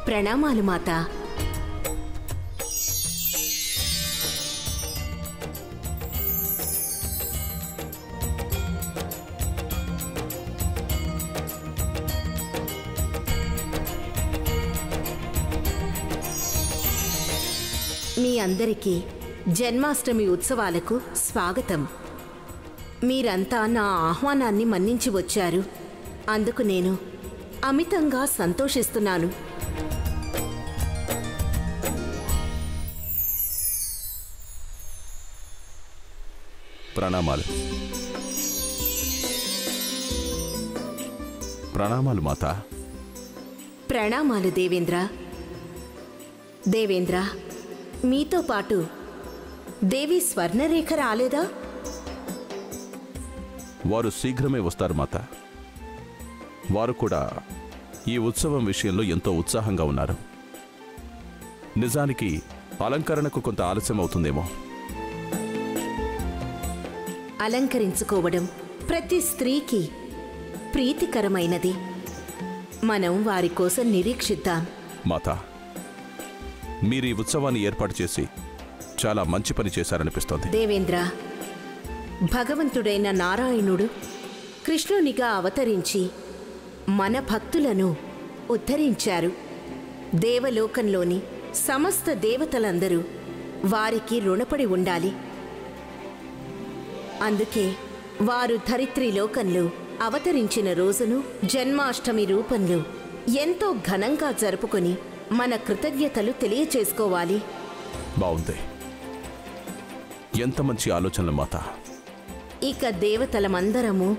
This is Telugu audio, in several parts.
ప్రణామాలు మాతా. మీ అందరికీ జన్మాష్టమి ఉత్సవాలకు స్వాగతం. మీరంతా నా ఆహ్వానాన్ని మన్నించి వచ్చారు. అందుకు నేను అమితంగా సంతోషిస్తున్నాను. ప్రణామాలు. ప్రణామాలు మాతా. ప్రణామాలు దేవేంద్ర. దేవేంద్ర, మీతో పాటు దేవి స్వర్ణరేఖ రాలేదా? వారు శీఘ్రమే వస్తారు మాతా. వారు కూడా ఈ ఉత్సవం విషయంలో ఎంతో ఉత్సాహంగా ఉన్నారు. నిజానికి అలంకరణకు కొంత ఆలస్యం అవుతుందేమో. అలంకరించుకోవడం ప్రతి స్త్రీకి ప్రీతికరమైనది. మనం వారి కోసం నిరీక్షిద్దాం. మాతా, మీరు ఈ ఉత్సవాన్ని ఏర్పాటు చేసి చాలా మంచి పని చేశారనిపిస్తోంది. దేవేంద్ర, భగవంతుడైన నారాయణుడు కృష్ణునిగా అవతరించి మన భక్తులను ఉద్ధరించారు. దేవలోకంలోని సమస్త దేవతలందరూ వారికి రుణపడి ఉండాలి. అందుకే వారు ధరిత్రి లోకంలో అవతరించిన రోజును జన్మాష్టమి రూపంలో ఎంతో ఘనంగా జరుపుకొని మన కృతజ్ఞతలు తెలియచేసుకోవాలి. బావుంది. ఎంత మంచి ఆలోచనలు మాతా. ఇక దేవతలమందరము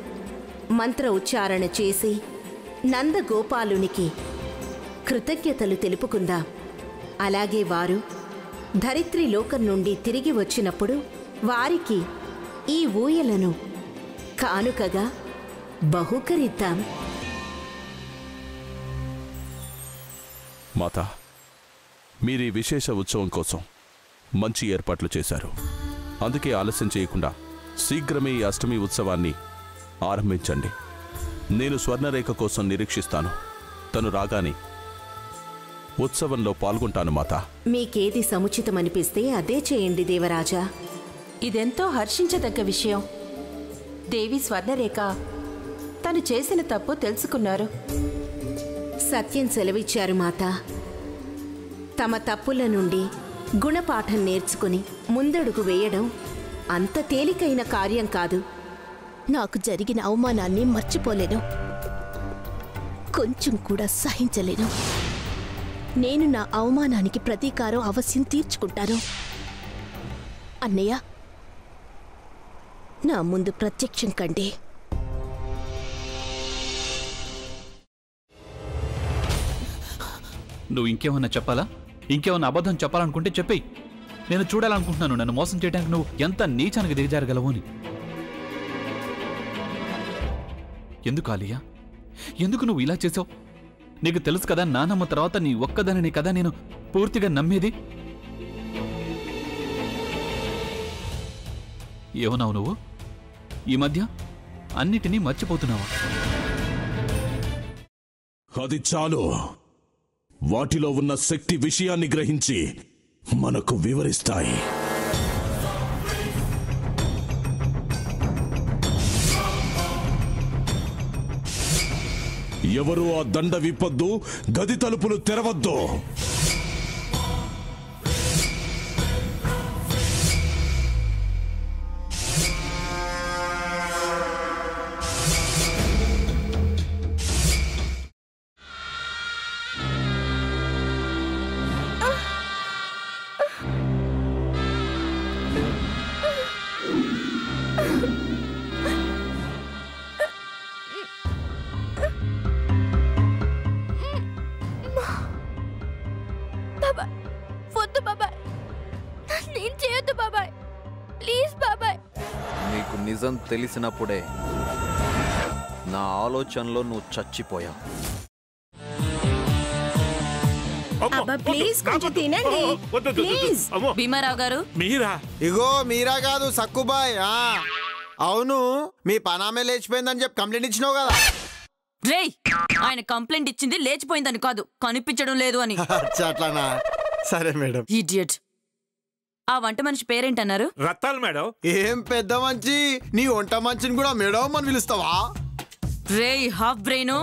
మంత్ర ఉచ్చారణ చేసి నందగోపాలునికి కృతజ్ఞతలు తెలుపుకుందాం. అలాగే వారు ధరిత్రి లోకం నుండి తిరిగి వచ్చినప్పుడు వారికి ఈ ఊయలను కానుకగా బహూకరిద్దాం. మాతా, మీరీ విశేష ఉత్సవం కోసం మంచి ఏర్పాట్లు చేశారు. అందుకే ఆలస్యం చేయకుండా శీఘ్రమే ఈ అష్టమి ఉత్సవాన్ని ఆరంభించండి. నేను స్వర్ణరేఖ కోసం నిరీక్షిస్తాను. తను రాగానే ఉత్సవంలో పాల్గొంటాను మాతా. మీకేది సముచితమనిపిస్తే అదే చేయండి దేవరాజా. ఇదెంతో హర్షించదగ్గ విషయం. దేవి స్వర్ణరేఖ తను చేసిన తప్పు తెలుసుకున్నారు. సత్యం సెలవిచ్చారు మాతా. తమ తప్పుల నుండి గుణపాఠం నేర్చుకుని ముందడుగు వేయడం అంత తేలికైన కార్యం కాదు. నాకు జరిగిన అవమానాన్ని మర్చిపోలేను, కొంచెం కూడా సహించలేను. నేను నా అవమానానికి ప్రతీకారం అవశ్యం తీర్చుకుంటాను. అన్నయ్య, నా ముందు ప్రత్యక్షం కండి. నువ్వు ఇంకేమన్నా చెప్పాలా? ఇంకేమన్నా అబద్ధం చెప్పాలనుకుంటే చెప్పేయి. నేను చూడాలనుకుంటున్నాను నన్ను మోసం చేయడానికి నువ్వు ఎంత నీచానికి దిగజారగలవు అని. ఎందుకు ఆలియా, ఎందుకు నువ్వు ఇలా చేసావు? నీకు తెలుసు కదా నానమ్మ తర్వాత నీ ఒక్కదానిని కదా నేను పూర్తిగా నమ్మేది. ఏమన్నావు నువ్వు? ఈ మధ్య అన్నిటినీ మర్చిపోతున్నావా? అది చాలు. వాటిలో ఉన్న శక్తి విషయాన్ని గ్రహించి మనకు వివరిస్తాయి. ఎవరు ఆ దండ విప్పొద్దు, గది తలుపులు తెరవద్దు. నిజం తెలిసినప్పుడే నా ఆలోచనలో నువ్వు చచ్చిపోయావు. భీమారావు గారు, మీరా? ఇగో మీరా కాదు, సక్కుబాయ్. అవును, మీ పనామే లేచిపోయిందని చెప్పి కంప్లైంట్ ఇచ్చినావు కదా. రేయ్, ఆయన కంప్లైంట్ ఇచ్చింది లేచిపోయిందని కాదు, కనిపించడం లేదు అని. అట్లానా? సరే మేడం. ఇడియట్. ఆ వంట మనిషి పేరేంటన్నారు? రత్తాలు మేడం. ఏం పెద్ద మంచి, నీ వంట మంచిని కూడా మేడం అని పిలుస్తావా? రేయ్ హాఫ్ బ్రెయిన్,